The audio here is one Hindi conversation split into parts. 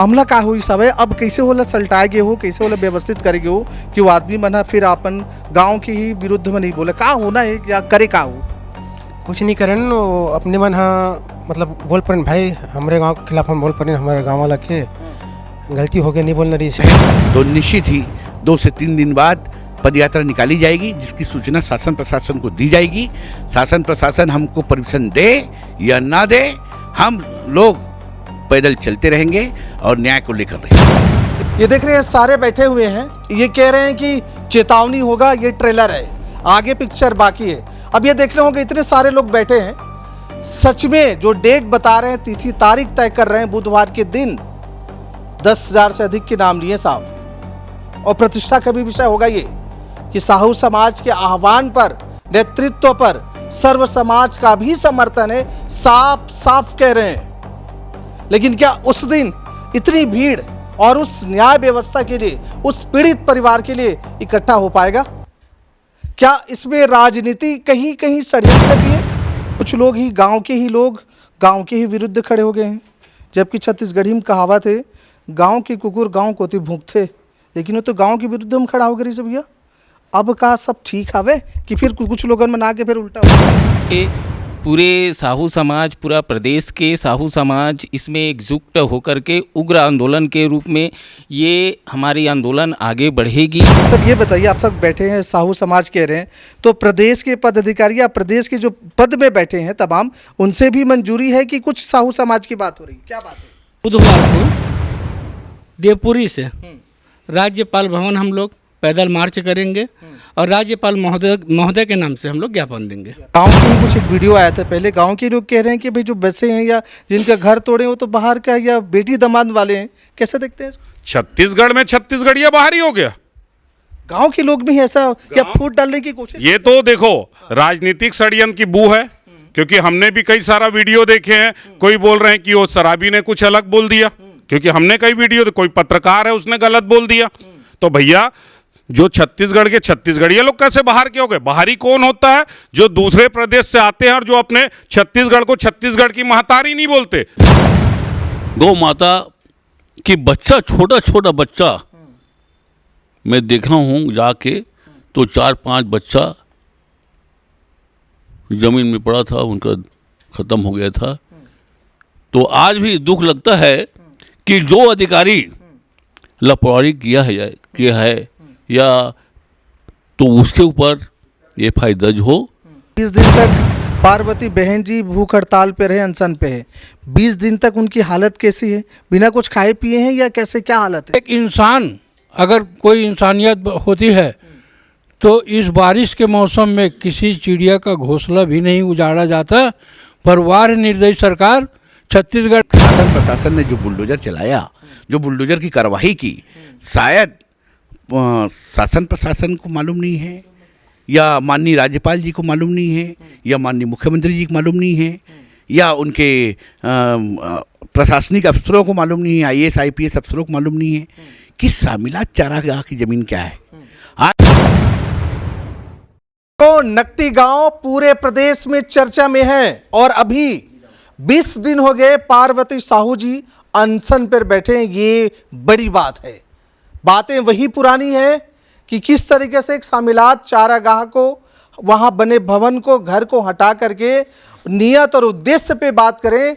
मामला का हुई सब है, अब कैसे होला सलटाए गए हो, कैसे होला व्यवस्थित करे गए हो कि वो आदमी मना फिर अपन गांव के ही विरुद्ध में नहीं बोले, का होना है या करे का हो? कुछ नहीं करन वो अपने मन हाँ मतलब बोल पर भाई हमारे गांव के खिलाफ हम बोल पर हमारे गांव वाला के गलती हो गई नहीं बोलना रही से। तो निश्चित ही 2 से 3 दिन बाद पदयात्रा निकाली जाएगी, जिसकी सूचना शासन प्रशासन को दी जाएगी। शासन प्रशासन हमको परमिशन दे या ना दे, हम लोग पैदल चलते रहेंगे और न्याय को लेकर रहेंगे। ये देख रहे हैं सारे बैठे हुए हैं, ये कह रहे हैं कि चेतावनी होगा, ये ट्रेलर है, आगे पिक्चर बाकी है। अब ये देख रहे होंगे इतने सारे लोग बैठे हैं, सच में जो डेट बता रहे हैं, तिथि तारीख तय कर रहे हैं, बुधवार के दिन 10,000 से अधिक के नाम लिए साहब। और प्रतिष्ठा का भी विषय होगा ये कि साहू समाज के आह्वान पर, नेतृत्व पर सर्व समाज का भी समर्थन है, साफ साफ कह रहे हैं। लेकिन क्या उस दिन इतनी भीड़ और उस न्याय व्यवस्था के लिए, उस पीड़ित परिवार के लिए इकट्ठा हो पाएगा? क्या इसमें राजनीति कहीं कहीं षड्यंत्र भी है? कुछ लोग ही गांव के ही लोग गांव के ही विरुद्ध खड़े हो गए हैं, जबकि छत्तीसगढ़ी में कहावत है, गांव के कुकुर गांव को भूखते, लेकिन वो तो गांव के विरुद्ध हम खड़ा हो गए सब। भैया अब का सब ठीक हवे कि फिर कुछ लोगों में ना के फिर उल्टा हो? पूरे साहू समाज, पूरा प्रदेश के साहू समाज इसमें एकजुट होकर के उग्र आंदोलन के रूप में ये हमारी आंदोलन आगे बढ़ेगी। सर ये बताइए, आप सब बैठे हैं साहू समाज कह रहे हैं, तो प्रदेश के पदाधिकारी या प्रदेश के जो पद में बैठे हैं तमाम, उनसे भी मंजूरी है कि कुछ साहू समाज की बात हो रही, क्या बात है? बुधवार को देवपुरी से राज्यपाल भवन हम लोग पैदल मार्च करेंगे और राज्यपाल महोदय के नाम से हम लोग ज्ञापन देंगे। गांव की कुछ एक वीडियो आया था पहले, गांव के लोग कह रहे हैं कि भाई जो बसे हैं या जिनका घर तोड़े वो तो बाहर का या बेटी दामाद वाले हैं, कैसे देखते हैं? छत्तीसगढ़ में छत्तीसगढ़िया बाहर ही हो गया। गांव के लोग भी ऐसा क्या फूट डालने की कोशिश? ये तो देखो राजनीतिक षड्यंत्र की बू है, क्योंकि हमने भी कई सारा वीडियो देखे हैं। कोई बोल रहे हैं कि वो शराबी ने कुछ अलग बोल दिया, क्योंकि हमने कई वीडियो, कोई पत्रकार है उसने गलत बोल दिया। तो भैया जो छत्तीसगढ़ के छत्तीसगढ़िया लोग कैसे बाहर के हो गए? बाहरी कौन होता है? जो दूसरे प्रदेश से आते हैं और जो अपने छत्तीसगढ़ को छत्तीसगढ़ की महतारी नहीं बोलते। गौ माता की बच्चा, छोटा छोटा बच्चा मैं देखा हूँ जाके, तो 4-5 बच्चा जमीन में पड़ा था, उनका खत्म हो गया था। तो आज भी दुख लगता है कि जो अधिकारी लापरवाही किया है या तो उसके ऊपर एफआईआर दर्ज हो। 20 दिन तक पार्वती बहन जी भूख हड़ताल पे रहे, अनशन पे है। 20 दिन तक उनकी हालत कैसी है? बिना कुछ खाए पिए हैं या कैसे, क्या हालत है? एक इंसान, अगर कोई इंसानियत होती है तो इस बारिश के मौसम में किसी चिड़िया का घोंसला भी नहीं उजाड़ा जाता। पर वार निर्दयी सरकार छत्तीसगढ़ शासन प्रशासन ने जो बुलडोजर चलाया, जो बुलडोजर की कार्रवाई की, शायद शासन प्रशासन को मालूम नहीं है, या माननीय राज्यपाल जी को मालूम नहीं है, या माननीय मुख्यमंत्री जी को मालूम नहीं है, या उनके प्रशासनिक अफसरों को मालूम नहीं है, IAS IPS अफसरों को मालूम नहीं है कि शामिलात चारागाह की ज़मीन क्या है। आज तो नकटी गांव पूरे प्रदेश में चर्चा में है और अभी 20 दिन हो गए पार्वती साहू जी अनशन पर बैठे हैं। ये बड़ी बात है, बातें वही पुरानी है कि किस तरीके से एक शामिलात चारागाह को, वहां बने भवन को, घर को हटा करके नियत और उद्देश्य पे बात करें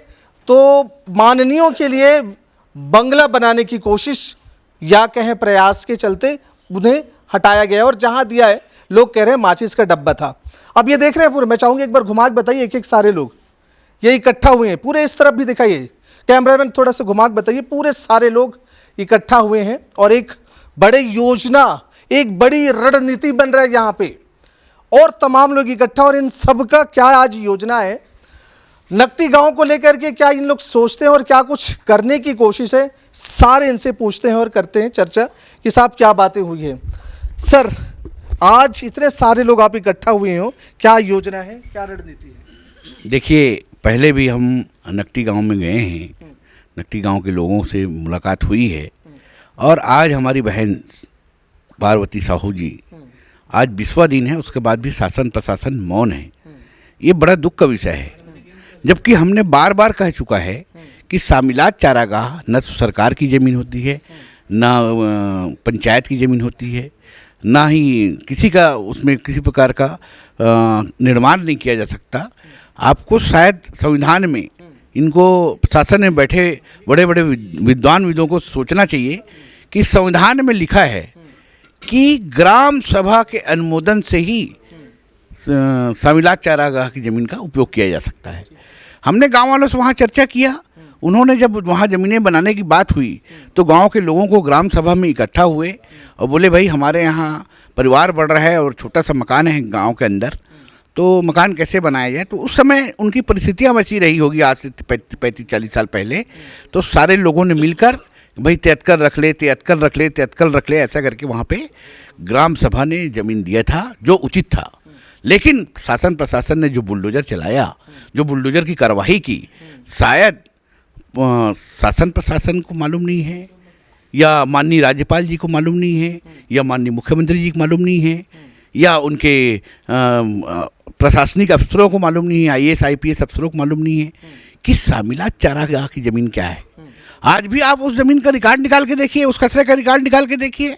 तो माननीयों के लिए बंगला बनाने की कोशिश या कहें प्रयास के चलते उन्हें हटाया गया और जहां दिया है लोग कह रहे हैं माचिस का डब्बा था। अब ये देख रहे हैं पूरे, मैं चाहूंगा एक बार घुमा के बताइए, एक एक सारे लोग ये इकट्ठा हुए हैं, पूरे इस तरफ भी दिखाइए, कैमरामैन थोड़ा सा घुमा के बताइए, पूरे सारे लोग इकट्ठा हुए हैं और एक बड़े योजना, एक बड़ी रणनीति बन रहा है यहाँ पे और तमाम लोग इकट्ठा। और इन सब का क्या आज योजना है, नकटी गांव को लेकर के क्या इन लोग सोचते हैं और क्या कुछ करने की कोशिश है, सारे इनसे पूछते हैं और करते हैं चर्चा कि साहब क्या बातें हुई है। सर आज इतने सारे लोग आप इकट्ठा हुए हो, क्या योजना है, क्या रणनीति है? देखिए, पहले भी हम नकटी गांव में गए हैं, नकटी गांव के लोगों से मुलाकात हुई है और आज हमारी बहन पार्वती साहू जी, आज 20वां दिन है, उसके बाद भी शासन प्रशासन मौन है। ये बड़ा दुख का विषय है, जबकि हमने बार बार कह चुका है कि सामिलात चारागाह न तो सरकार की ज़मीन होती है, ना पंचायत की ज़मीन होती है, ना ही किसी का उसमें किसी प्रकार का निर्माण नहीं किया जा सकता। आपको शायद संविधान में इनको शासन में बैठे बड़े बड़े विद्वानों को सोचना चाहिए कि संविधान में लिखा है कि ग्राम सभा के अनुमोदन से ही सामिलात चारागाह की ज़मीन का उपयोग किया जा सकता है। हमने गांव वालों से वहाँ चर्चा किया। उन्होंने जब वहाँ ज़मीनें बनाने की बात हुई तो गांव के लोगों को ग्राम सभा में इकट्ठा हुए और बोले भाई हमारे यहाँ परिवार बढ़ रहा है और छोटा सा मकान है गांव के अंदर, तो मकान कैसे बनाया जाए। तो उस समय उनकी परिस्थितियाँ वैसी रही होगी आज से 35-40 साल पहले। तो सारे लोगों ने मिलकर भाई तेतकर रख ले ऐसा करके वहाँ पे ग्राम सभा ने ज़मीन दिया था जो उचित था। लेकिन शासन प्रशासन ने जो बुलडोज़र चलाया, जो बुलडोज़र की कार्रवाई की, शायद शासन प्रशासन को मालूम नहीं है या माननीय राज्यपाल जी को मालूम नहीं है या माननीय मुख्यमंत्री जी को मालूम नहीं है या उनके प्रशासनिक अफसरों को मालूम नहीं है, IAS IPS अफसरों को मालूम नहीं है कि सामिलात चारागाह की ज़मीन क्या है। आज भी आप उस ज़मीन का रिकॉर्ड निकाल के देखिए, उस कचरे का रिकॉर्ड निकाल के देखिए।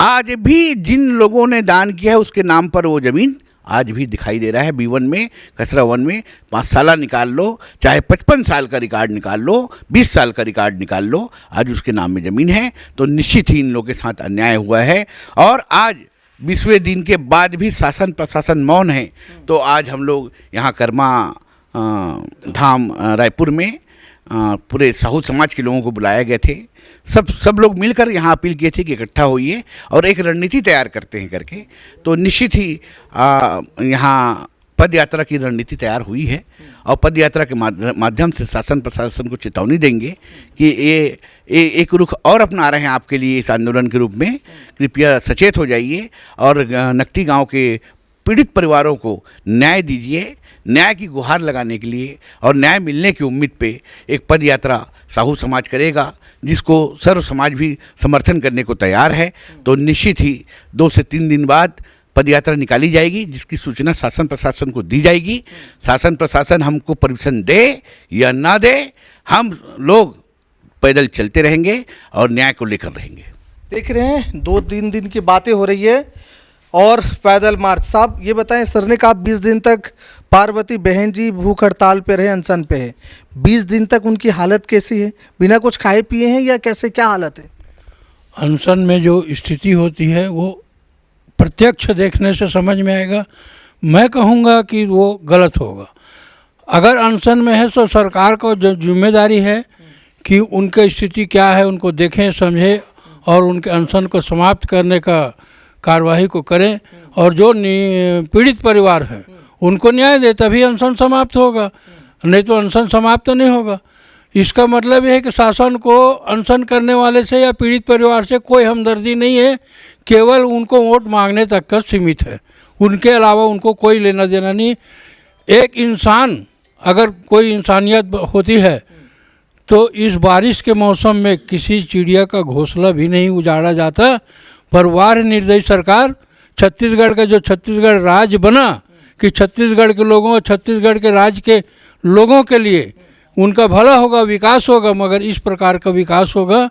आज भी जिन लोगों ने दान किया है उसके नाम पर वो ज़मीन आज भी दिखाई दे रहा है। B1 में, कचरा 1 में 5 साल निकाल लो, चाहे 55 साल का रिकॉर्ड निकाल लो, 20 साल का रिकॉर्ड निकाल लो, आज उसके नाम में ज़मीन है। तो निश्चित ही इन लोगों के साथ अन्याय हुआ है। और आज 20वें दिन के बाद भी शासन प्रशासन मौन है। तो आज हम लोग यहाँ कर्मा धाम रायपुर में पूरे साहू समाज के लोगों को बुलाए गए थे। सब लोग मिलकर यहाँ अपील किए थे कि इकट्ठा होइए और एक रणनीति तैयार करते हैं करके। तो निश्चित ही यहाँ पद यात्रा की रणनीति तैयार हुई है और पद यात्रा के माध्यम से शासन प्रशासन को चेतावनी देंगे कि ये एक रुख और अपना रहे हैं आपके लिए इस आंदोलन के रूप में। कृपया सचेत हो जाइए और नकटी गांव के पीड़ित परिवारों को न्याय दीजिए। न्याय की गुहार लगाने के लिए और न्याय मिलने की उम्मीद पे एक पद यात्रा साहू समाज करेगा, जिसको सर्व समाज भी समर्थन करने को तैयार है। तो निश्चित ही 2 से 3 दिन बाद पद यात्रा निकाली जाएगी, जिसकी सूचना शासन प्रशासन को दी जाएगी। शासन प्रशासन हमको परमिशन दे या ना दे, हम लोग पैदल चलते रहेंगे और न्याय को लेकर रहेंगे। देख रहे हैं 2-3 दिन की बातें हो रही है और पैदल मार्च। साहब ये बताएं, सर ने कहा 20 दिन तक पार्वती बहन जी भूख हड़ताल पे रहे, अनशन पे है। 20 दिन तक उनकी हालत कैसी है? बिना कुछ खाए पिए हैं या कैसे, क्या हालत है? अनशन में जो स्थिति होती है वो प्रत्यक्ष देखने से समझ में आएगा। मैं कहूँगा कि वो गलत होगा। अगर अनशन में है तो सरकार को जो जिम्मेदारी है कि उनकी स्थिति क्या है उनको देखें समझें और उनके अनशन को समाप्त करने का कार्यवाही को करें और जो पीड़ित परिवार हैं उनको न्याय दे, तभी अनशन समाप्त होगा, नहीं तो अनशन समाप्त नहीं होगा। इसका मतलब यह है कि शासन को अनशन करने वाले से या पीड़ित परिवार से कोई हमदर्दी नहीं है, केवल उनको वोट मांगने तक का सीमित है, उनके अलावा उनको कोई लेना देना नहीं। एक इंसान, अगर कोई इंसानियत होती है तो इस बारिश के मौसम में किसी चिड़िया का घोंसला भी नहीं उजाड़ा जाता। पर वार निर्दयी सरकार, छत्तीसगढ़ का जो छत्तीसगढ़ राज्य बना कि छत्तीसगढ़ के लोगों और छत्तीसगढ़ के राज्य के लोगों के लिए उनका भला होगा, विकास होगा, मगर इस प्रकार का विकास होगा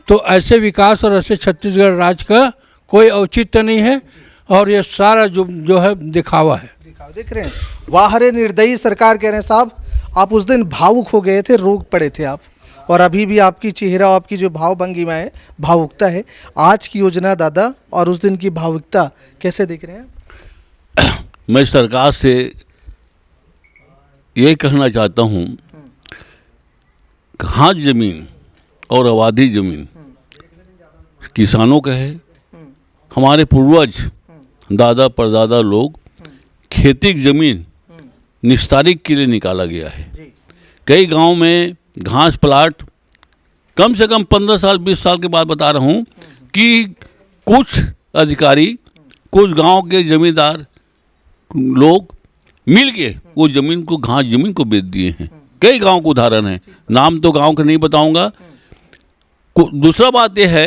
तो ऐसे विकास और ऐसे छत्तीसगढ़ राज्य का कोई औचित्य नहीं है और ये सारा जो है दिखावा है। देख रहे हैं, वाह रे निर्दयी सरकार कह रहे हैं। साहब आप उस दिन भावुक हो गए थे, रोक पड़े थे आप, और अभी भी आपकी चेहरा, आपकी जो भाव भंगिमा है, भावुकता है। आज की योजना दादा और उस दिन की भावुकता कैसे देख रहे हैं? मैं सरकार से ये कहना चाहता हूँ, घास जमीन और आबादी जमीन किसानों का है। हमारे पूर्वज दादा परदादा लोग खेती की जमीन निस्तारिक के लिए निकाला गया है। कई गांव में घास प्लाट कम से कम 15 साल 20 साल के बाद बता रहा हूँ कि कुछ अधिकारी, कुछ गांव के जमींदार लोग मिल के वो ज़मीन को, घास ज़मीन को बेच दिए हैं। कई गांव का उदाहरण है, नाम तो गांव का नहीं बताऊंगा। दूसरा बात यह है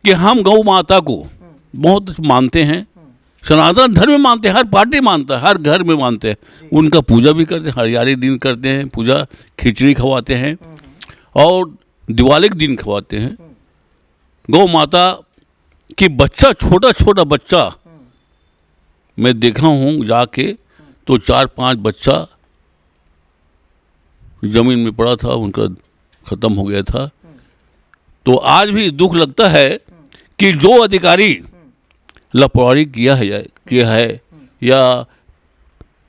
कि हम गौ माता को बहुत मानते हैं, सनातन धर्म मानते हैं, हर पार्टी मानता है, हर घर में मानते हैं। उनका पूजा भी करते हैं, हरियाली दिन करते हैं पूजा, खिचड़ी खवाते हैं और दिवाली के दिन खवाते हैं। गौ माता की बच्चा, छोटा छोटा बच्चा मैं देखा हूँ जाके, तो 4-5 बच्चा ज़मीन में पड़ा था, उनका ख़त्म हो गया था। तो आज भी दुख लगता है कि जो अधिकारी लापरवाही किया है या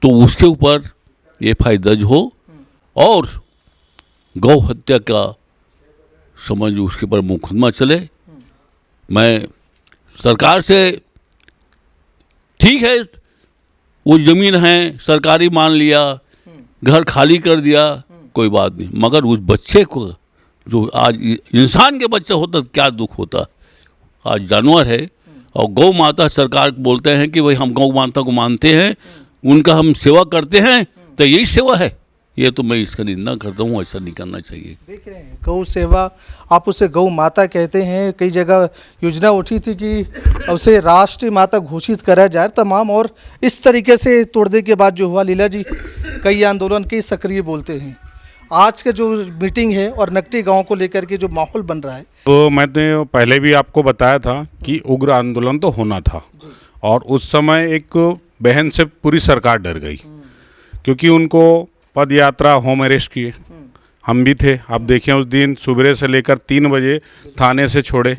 तो उसके ऊपर FIR दर्ज हो और गौ हत्या का समझ उसके ऊपर मुकदमा चले। मैं सरकार से, ठीक है वो ज़मीन है सरकारी मान लिया, घर खाली कर दिया, कोई बात नहीं, मगर उस बच्चे को, जो आज इंसान के बच्चा होता क्या दुख होता। आज जानवर है और गौ माता, सरकार बोलते हैं कि भाई हम गौ माता को मानते हैं, उनका हम सेवा करते हैं, तो यही सेवा है। ये तो मैं इसका निंदा करता हूँ, ऐसा नहीं करना चाहिए। देख रहे हैं गौ सेवा, आप उसे गौ माता कहते हैं। कई जगह योजना उठी थी कि उसे राष्ट्रीय माता घोषित करा जाए तमाम, और इस तरीके से तोड़ने के बाद जो हुआ लीला जी, कई आंदोलन कई सक्रिय बोलते हैं। आज का जो मीटिंग है और नकटी गांव को लेकर के जो माहौल बन रहा है, तो मैंने पहले भी आपको बताया था कि उग्र आंदोलन तो होना था, और उस समय एक बहन से पूरी सरकार डर गई, क्योंकि उनको पद यात्रा होम अरेस्ट किए। हम भी थे, आप देखें उस दिन सुबह से लेकर 3 बजे थाने से छोड़े,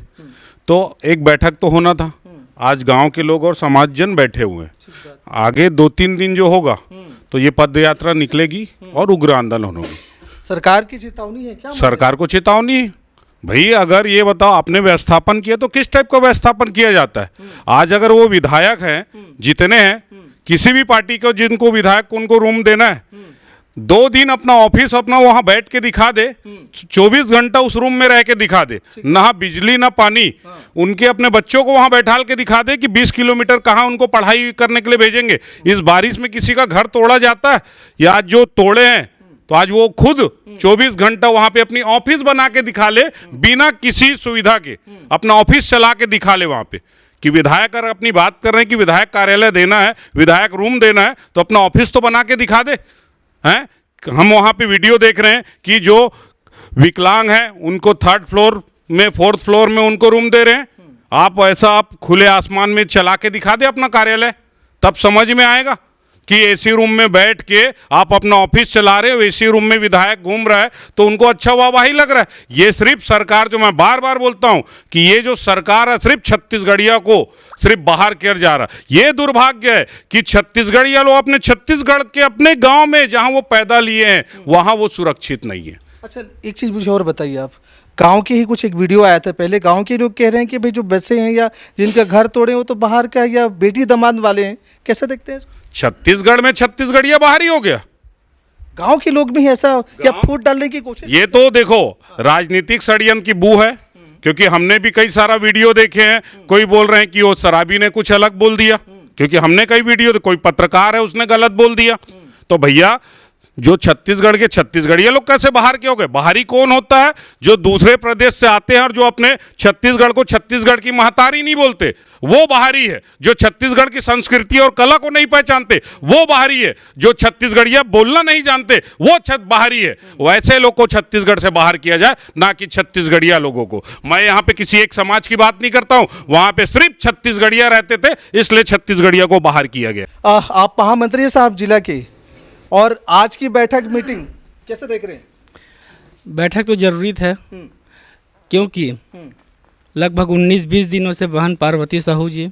तो एक बैठक तो होना था। आज गांव के लोग और समाज जन बैठे हुए हैं। आगे 2-3 दिन जो होगा तो ये पद यात्रा निकलेगी और उग्र आंदोलन होगी। सरकार की चेतावनी है क्या? सरकार को चेतावनी है भाई, अगर ये बताओ आपने व्यवस्थापन किया तो किस टाइप का व्यवस्थापन किया जाता है। आज अगर वो विधायक हैं, जितने हैं किसी भी पार्टी को, जिनको विधायक उनको रूम देना है, 2 दिन अपना ऑफिस अपना वहां बैठ के दिखा दे, 24 घंटा उस रूम में रह के दिखा दे, ना बिजली ना पानी, उनके अपने बच्चों को वहां बैठाल के दिखा दे कि 20 किलोमीटर कहाँ उनको पढ़ाई करने के लिए भेजेंगे। इस बारिश में किसी का घर तोड़ा जाता है, या आज जो तोड़े हैं तो आज वो खुद 24 घंटा वहां पे अपनी ऑफिस बना के दिखा ले, बिना किसी सुविधा के अपना ऑफिस चला के दिखा ले वहां पे, कि विधायक अगर अपनी बात कर रहे हैं कि विधायक कार्यालय देना है, विधायक रूम देना है, तो अपना ऑफिस तो बना के दिखा दे हैं। हम वहाँ पे वीडियो देख रहे हैं कि जो विकलांग हैं उनको 3rd फ्लोर में, 4th फ्लोर में उनको रूम दे रहे हैं। आप ऐसा आप खुले आसमान में चला के दिखा दे अपना कार्यालय, तब समझ में आएगा कि एसी रूम में बैठ के आप अपना ऑफिस चला रहे हो, एसी रूम में विधायक घूम रहा है तो उनको अच्छा वाहवाही लग रहा है। ये सिर्फ सरकार, जो मैं बार बार बोलता हूं कि ये जो सरकार है सिर्फ छत्तीसगढ़िया को सिर्फ बाहर कर जा रहा। ये दुर्भाग्य है कि छत्तीसगढ़िया लोग अपने छत्तीसगढ़ के अपने गांव में जहां वो पैदा लिए हैं वहां वो सुरक्षित नहीं है। अच्छा, एक चीज़ मुझे और बताइए, आप गांव के ही कुछ एक वीडियो आया था पहले, गांव के लोग कह रहे हैं कि भाई जो बसे हैं या जिनका घर तोड़े वो तो बाहर का या बेटी दामाद वाले हैं, कैसे देखते हैं इसको? छत्तीसगढ़ में छत्तीसगढ़िया बाहर ही हो गया, गांव के लोग भी ऐसा या फूट डालने की कोशिश? ये तो देखो राजनीतिक षड्यंत्र की बू है, क्योंकि हमने भी कई सारा वीडियो देखे हैं। कोई बोल रहे हैं कि वो शराबी ने कुछ अलग बोल दिया, क्योंकि हमने कई वीडियो, कोई पत्रकार है उसने गलत बोल दिया। तो भैया जो छत्तीसगढ़ के छत्तीसगढ़िया लोग कैसे बाहर के हो गए? बाहरी कौन होता है? जो दूसरे प्रदेश से आते हैं और जो अपने छत्तीसगढ़ को छत्तीसगढ़ की महतारी नहीं बोलते, वो बाहरी है। जो छत्तीसगढ़ की संस्कृति और कला को नहीं पहचानते, वो बाहरी है। जो छत्तीसगढ़िया बोलना नहीं जानते, वो बाहरी है। वैसे लोग को छत्तीसगढ़ से बाहर किया जाए, ना कि छत्तीसगढ़िया लोगों को। मैं यहाँ पे किसी एक समाज की बात नहीं करता हूँ, वहाँ पे सिर्फ छत्तीसगढ़िया रहते थे, इसलिए छत्तीसगढ़िया को बाहर किया गया। आप महामंत्री साहब जिला के, और आज की बैठक मीटिंग कैसे देख रहे हैं? बैठक तो ज़रूरी है, क्योंकि लगभग 19-20 दिनों से बहन पार्वती साहू जी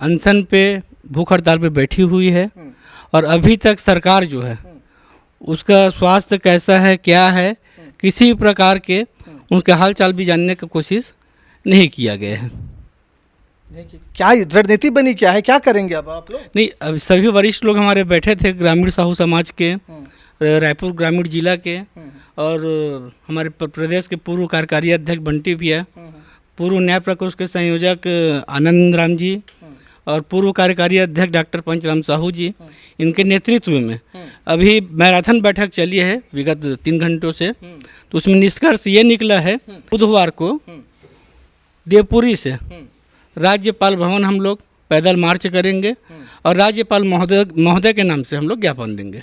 अनशन पे, भूख हड़ताल पे बैठी हुई है, और अभी तक सरकार जो है उसका स्वास्थ्य कैसा है, क्या है, किसी प्रकार के उसके हाल चाल भी जानने की कोशिश नहीं किया गया है। क्या रणनीति बनी, क्या है, क्या करेंगे अब आप लोग? नहीं, अब सभी वरिष्ठ लोग हमारे बैठे थे, ग्रामीण साहू समाज के, रायपुर ग्रामीण जिला के, और हमारे प्रदेश के पूर्व कार्यकारी अध्यक्ष बंटी भैया, पूर्व न्याय प्रकोष्ठ के संयोजक आनंद राम जी, और पूर्व कार्यकारी अध्यक्ष डॉक्टर पंचराम साहू जी, इनके नेतृत्व में अभी मैराथन बैठक चली है विगत 3 घंटों से। तो उसमें निष्कर्ष ये निकला है, बुधवार को देवपुरी से राज्यपाल भवन हम लोग पैदल मार्च करेंगे और राज्यपाल महोदय के नाम से हम लोग ज्ञापन देंगे।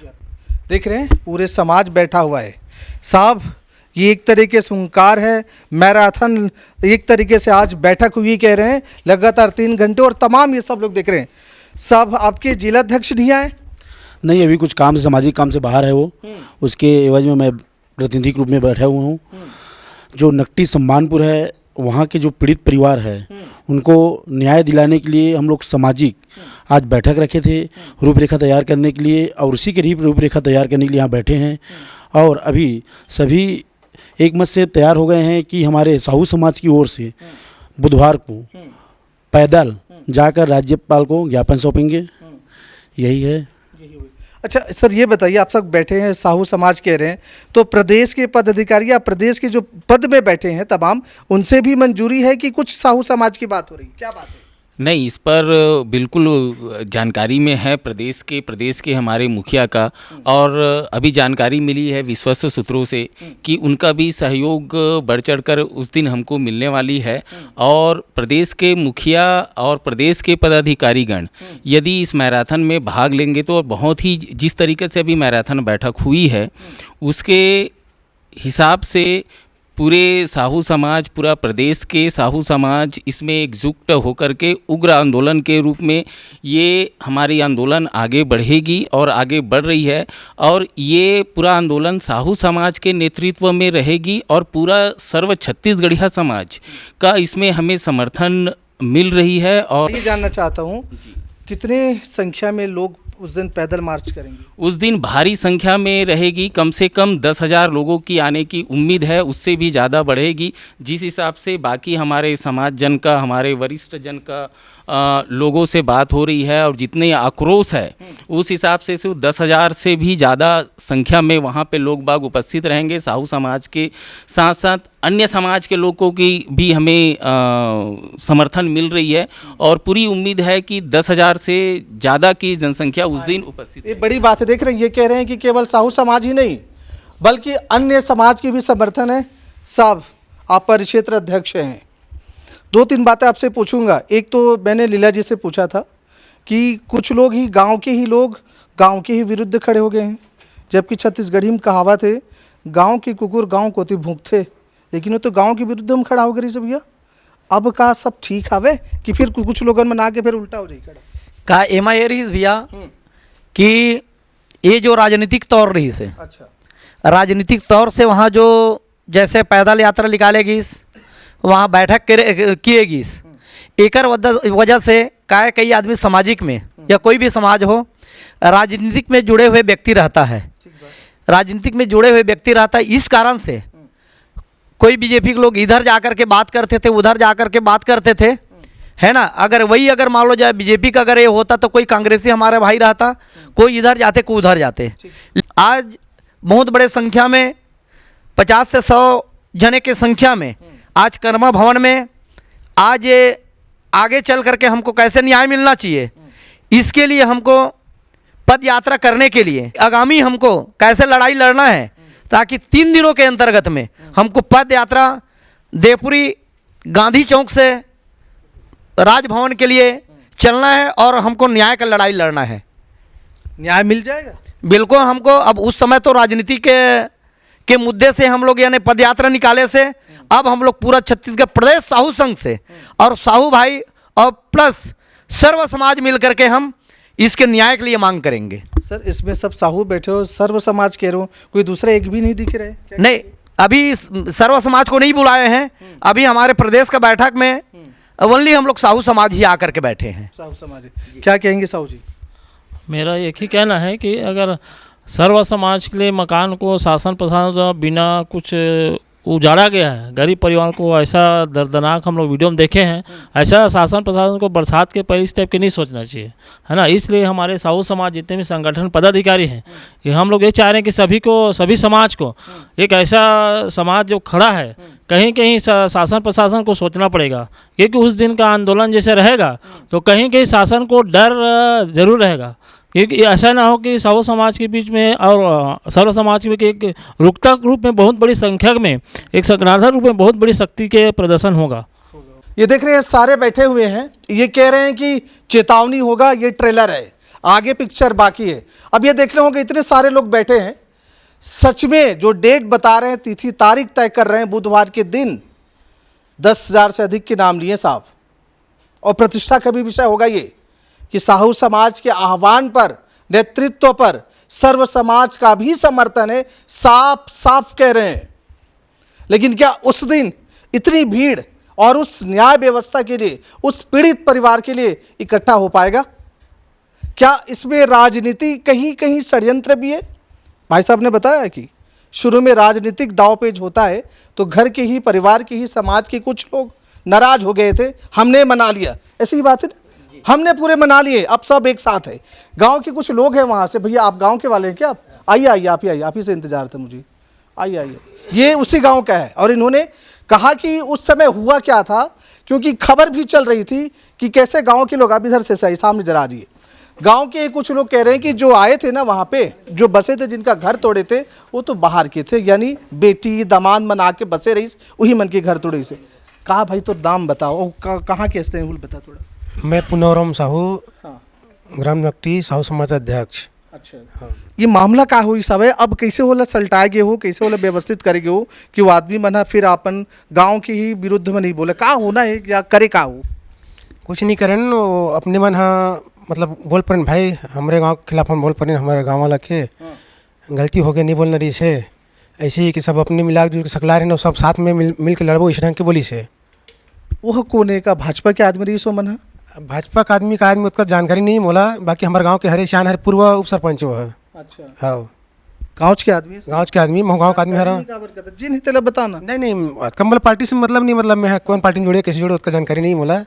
देख रहे हैं पूरे समाज बैठा हुआ है साहब, ये एक तरीके से हुंकार है, मैराथन एक तरीके से आज बैठक हुई कह रहे हैं लगातार 3 घंटे, और तमाम ये सब लोग देख रहे हैं। साहब आपके जिला अध्यक्ष नहीं आए? नहीं, अभी कुछ काम से, सामाजिक काम से बाहर है वो, उसके एवज में मैं प्रतिनिधिक रूप में बैठा हुआ हूँ। जो नकटी सम्मानपुर है, वहाँ के जो पीड़ित परिवार है उनको न्याय दिलाने के लिए हम लोग सामाजिक आज बैठक रखे थे, रूपरेखा तैयार करने के लिए, और उसी के रूपरेखा तैयार करने के लिए यहाँ बैठे हैं। और अभी सभी एक मत से तैयार हो गए हैं कि हमारे साहू समाज की ओर से बुधवार को पैदल जाकर राज्यपाल को ज्ञापन सौंपेंगे। यही है। अच्छा सर, ये बताइए, आप सब बैठे हैं, साहू समाज कह रहे हैं, तो प्रदेश के पदाधिकारी या प्रदेश के जो पद में बैठे हैं तमाम, उनसे भी मंजूरी है कि कुछ साहू समाज की बात हो रही है? क्या बात है? नहीं, इस पर बिल्कुल जानकारी में है प्रदेश के हमारे मुखिया का, और अभी जानकारी मिली है विश्वस्त सूत्रों से कि उनका भी सहयोग बढ़ चढ़कर उस दिन हमको मिलने वाली है। और प्रदेश के मुखिया और प्रदेश के पदाधिकारीगण यदि इस मैराथन में भाग लेंगे तो बहुत ही, जिस तरीके से अभी मैराथन बैठक हुई है उसके हिसाब से पूरे साहू समाज, पूरा प्रदेश के साहू समाज इसमें एकजुट होकर के उग्र आंदोलन के रूप में ये हमारी आंदोलन आगे बढ़ेगी और आगे बढ़ रही है। और ये पूरा आंदोलन साहू समाज के नेतृत्व में रहेगी और पूरा सर्व छत्तीसगढ़िया समाज का इसमें हमें समर्थन मिल रही है। और ये जानना चाहता हूँ कितने संख्या में लोग उस दिन पैदल मार्च करेंगे? उस दिन भारी संख्या में रहेगी, कम से कम 10,000 लोगों की आने की उम्मीद है, उससे भी ज़्यादा बढ़ेगी। जिस हिसाब से बाकी हमारे समाज जन का, हमारे वरिष्ठ जन का लोगों से बात हो रही है और जितने आक्रोश है उस हिसाब से 10,000 से भी ज़्यादा संख्या में वहाँ पे लोग बाग उपस्थित रहेंगे। साहू समाज के साथ साथ अन्य समाज के लोगों की भी हमें समर्थन मिल रही है और पूरी उम्मीद है कि 10,000 से ज़्यादा की जनसंख्या उस दिन उपस्थित है। ये बड़ी बात है। देख रहे हैं, ये कह रहे हैं कि केवल साहू समाज ही नहीं बल्कि अन्य समाज की भी समर्थन है। साहब आप परिक्षेत्र अध्यक्ष हैं, 2-3 बातें आपसे पूछूंगा। एक तो मैंने लीला जी से पूछा था कि कुछ लोग ही गांव के ही विरुद्ध खड़े हो गए हैं, जबकि छत्तीसगढ़ी में कहावत है गांव के कुकुर गांव को ती भूखते, लेकिन वो तो गांव के विरुद्ध हम खड़ा हो गए सब। भैया अब का सब ठीक हवे कि फिर कुछ लोगों में ना के फिर उल्टा हो जाए खड़ा? का एमा ये रही भैया कि ये जो राजनीतिक तौर रही से, अच्छा, राजनीतिक तौर से वहाँ जो जैसे पैदल यात्रा निकालेगी, वहाँ बैठक किएगी, एकर वजह से काय कई आदमी सामाजिक में या कोई भी समाज हो राजनीतिक में जुड़े हुए व्यक्ति रहता है, राजनीतिक में जुड़े हुए व्यक्ति रहता है। इस कारण से कोई बीजेपी के लोग इधर जाकर के बात करते थे, उधर जाकर के बात करते थे, है ना। अगर मान लो जाए बीजेपी का अगर ये होता तो कोई कांग्रेसी हमारा भाई रहता, कोई इधर जाते कोई उधर जाते। आज बहुत बड़े संख्या में 50 से 100 जने के संख्या में आज कर्मा भवन में आज ये आगे चल करके हमको कैसे न्याय मिलना चाहिए, इसके लिए हमको पद यात्रा करने के लिए आगामी हमको कैसे लड़ाई लड़ना है, ताकि 3 दिनों के अंतर्गत में हमको पद यात्रा देवपुरी गांधी चौक से राजभवन के लिए चलना है और हमको न्याय का लड़ाई लड़ना है। न्याय मिल जाएगा बिल्कुल हमको। अब उस समय तो राजनीति के मुद्दे से हम लोग यानी पद यात्रा निकाले से, अब हम लोग पूरा छत्तीसगढ़ प्रदेश साहू संघ से और साहू भाई और प्लस सर्व समाज मिल करके हम इसके न्याय के लिए मांग करेंगे। सर इसमें सब साहू बैठे हो, सर्व समाज कह रहे हो, कोई दूसरा एक भी नहीं दिख रहे? नहीं, अभी सर्व समाज को नहीं बुलाए हैं। अभी हमारे प्रदेश का बैठक में ओनली हम लोग साहू समाज ही आकर के बैठे हैं। साहू समाज क्या कहेंगे साहू जी? मेरा एक ही कहना है कि अगर सर्व समाज के लिए मकान को शासन प्रशासन बिना कुछ उजाड़ा गया है, गरीब परिवार को ऐसा दर्दनाक हम लोग वीडियो में देखे हैं, ऐसा शासन प्रशासन को बरसात के पहले स्टेप के नहीं सोचना चाहिए, है ना। इसलिए हमारे साहू समाज जितने भी संगठन पदाधिकारी हैं, ये हम लोग ये चाह रहे हैं कि सभी समाज को एक ऐसा समाज जो खड़ा है, कहीं कहीं शासन प्रशासन को सोचना पड़ेगा, क्योंकि उस दिन का आंदोलन जैसे रहेगा तो कहीं कहीं शासन को डर जरूर रहेगा, क्योंकि ऐसा ना हो कि साहू समाज के बीच में और सर्व समाज के बीच एक रुकता रूप में बहुत बड़ी संख्या में, एक संगठन रूप में बहुत बड़ी शक्ति के प्रदर्शन होगा। ये देख रहे हैं सारे बैठे हुए हैं, ये कह रहे हैं कि चेतावनी होगा, ये ट्रेलर है, आगे पिक्चर बाकी है। अब ये देखने होंगे इतने सारे लोग बैठे हैं, सच में जो डेट बता रहे हैं, तिथि तारीख तय कर रहे हैं, बुधवार के दिन 10,000 से अधिक के नाम लिए साहब। और प्रतिष्ठा का भी विषय होगा ये कि साहू समाज के आह्वान पर, नेतृत्व पर सर्व समाज का भी समर्थन है, साफ साफ कह रहे हैं। लेकिन क्या उस दिन इतनी भीड़ और उस न्याय व्यवस्था के लिए, उस पीड़ित परिवार के लिए इकट्ठा हो पाएगा? क्या इसमें राजनीति कहीं कहीं षड्यंत्र भी है? भाई साहब ने बताया कि शुरू में राजनीतिक दांवपेच होता है तो घर के ही, परिवार के ही, समाज के कुछ लोग नाराज हो गए थे, हमने मना लिया, ऐसी ही बात है ना, हमने पूरे मना लिए, अब सब एक साथ है। गांव के कुछ लोग हैं वहां से, भैया आप गांव के वाले हैं क्या? आइए आइए, आप ही आइए, आप ही से इंतजार था मुझे, आइए आइए। ये उसी गांव का है और इन्होंने कहा कि उस समय हुआ क्या था, क्योंकि खबर भी चल रही थी कि कैसे गांव के लोग, आप इधर से सही सामने जरा आइए, गांव के कुछ लोग कह रहे हैं कि जो आए थे ना वहाँ पे, जो बसे थे, जिनका घर तोड़े थे, वो तो बाहर के थे, यानी बेटी दामाद मना के बसे रही, वही मन के घर तोड़े से। कहा भाई तो नाम बताओ, कहाँ के स्ते हैं, बता थोड़ा। मैं पुनौराम साहू, ग्राम नकटी साहू समाज अध्यक्ष। अच्छा हाँ। ये मामला का हुई सब है, अब कैसे होला सलटाए गए हो, कैसे होला व्यवस्थित करेगे हो कि वो आदमी मना फिर अपन गांव के ही विरुद्ध में नहीं बोले, का होना है या करे का हो? कुछ नहीं करन, वो अपने मन हाँ मतलब बोल पर भाई हमारे गांव के खिलाफ हम बोल पर हमारे गांव वाला के गलती हो गई, नहीं बोलना रही से, ऐसे ही कि सब अपने मिला जुल के सकला रहे, सब साथ में मिल के लड़बो इस ढंग के बोली से। वो कोने का भाजपा के आदमी रही सो मन है? भाजपा का आदमी उसका जानकारी नहीं मोला, बाकी हमारे गांव के हरे शान हर पूर्व उप सरपंच वो है। अच्छा हाँ, गाँव के आदमी, गाँव के आदमी, गाँव का आदमी हरा जी नहीं तेला बताना। नहीं कम्बल पार्टी से मतलब नहीं, मतलब मैं कौन पार्टी में जुड़े, कैसे जुड़े, उसका जानकारी नहीं मोला।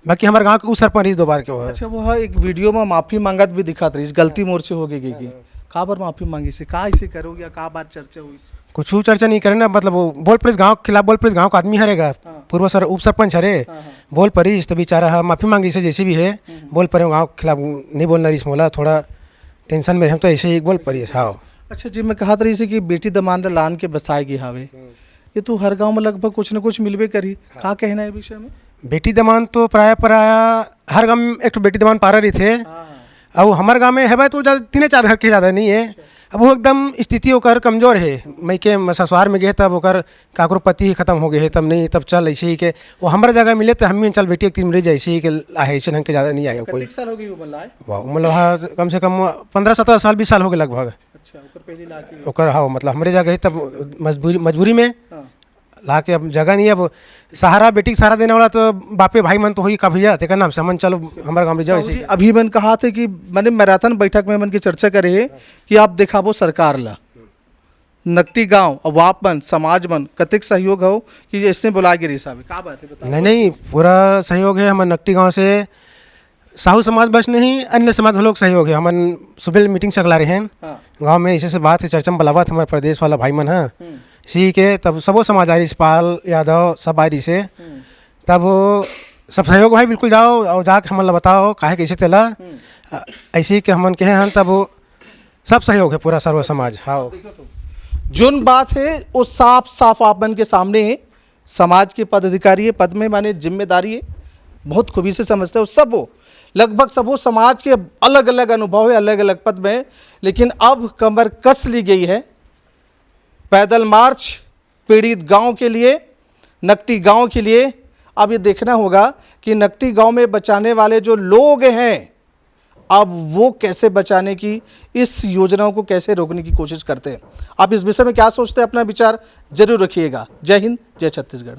बाकी हमारे गांव के उस सरपंच 2 बार के वो है। अच्छा, वो एक वीडियो में माफी मांगत भी दिखात रही, गलती मोर से हो गई की का बार माफी मांगी से, का ऐसे करोगे या का बार चर्चा हुई? कुछ चर्चा नहीं करे ना, मतलब वो बोल परिस गाँव के खिलाफ, बोल परिस गाँव का आदमी हरेगा, पूर्व उप सरपंच हरे, बोल परिस तो बेचारा माफी मांगी से, जैसे भी है बोल पर गाँव के खिलाफ नहीं बोलना रही मोला, थोड़ा टेंशन में हम तो ऐसे ही बोल परिस। हाँ अच्छा जी, मैं कहा रही से कि बेटी दमान लान के बसाएगी हावे, ये तो हर गांव में लगभग कुछ न कुछ मिलबे करी, का कहना है विषय में? बेटी दमान तो प्राय हर गांव में एक बेटी दमान पारा रही थे, अब हमारे गांव में है भाई तो 3-4 घर के ज़्यादा नहीं है। अब वो एकदम स्थिति ओकर कमजोर है, मैं के ससुराल में गए तब ओकर काकरो पति ही खत्म हो गए है, तब नहीं, तब चल ऐसे ही के वो हमारे जगह मिले तो हम भी चल बेटी एक तीन मरीज ऐसे ही के आए, ऐसे ढंग के ज़्यादा नहीं आए कोई। साल हो गई वाह, मतलब कम से कम 15-17 साल 20 साल हो गए लगभग। अच्छा, ओकर हाँ, मतलब हमारे जगह तब मजबूरी में ला के, अब जगह नहीं, अब सहारा बेटी सहारा देने वाला तो बापे भाई मन तो हुई का भैया तेका नाम से मन चलो हमारे गाँव में जाओ ऐसे। अभी मैंने कहा था कि मैंने मैराथन बैठक में मन की चर्चा करे है कि आप दिखाबो सरकार ला नकटी गांव अब आप मन समाज मन कतिक सहयोग हो कि इसने बुला गिरी साहब, का बात है बताओ? नहीं पूरा सहयोग है हमारे नकटी गाँव से, साहू समाज बस नहीं अन्य समाज लोग सहयोग है। हम सुबह मीटिंग चला रहे हैं गांव में, इसी से बात है, चर्चा में बुलावा था हमारे प्रदेश वाला भाई मन है, इसी के तब सबो समाज आ रही, पाल यादव सब आ रही से, तब सब सहयोग भाई बिल्कुल जाओ और जाके हमन बताओ काहे कैसे तेला ऐसे ही के हमन के हैं, तब सब सहयोग है पूरा सर्व समाज। हाँ, जोन बात है वो साफ साफ आप मन के सामने है, समाज के पदाधिकारी है, पद में माने जिम्मेदारी है, बहुत खूबी से समझते हो सब हो, लगभग सबो समाज के अलग अलग अनुभव है, अलग अलग पद में, लेकिन अब कमर कस ली गई है। पैदल मार्च पीड़ित गांव के लिए, नकटी गांव के लिए। अब ये देखना होगा कि नकटी गांव में बचाने वाले जो लोग हैं, अब वो कैसे बचाने की, इस योजनाओं को कैसे रोकने की कोशिश करते हैं। आप इस विषय में क्या सोचते हैं, अपना विचार जरूर रखिएगा। जय हिंद, जय छत्तीसगढ़।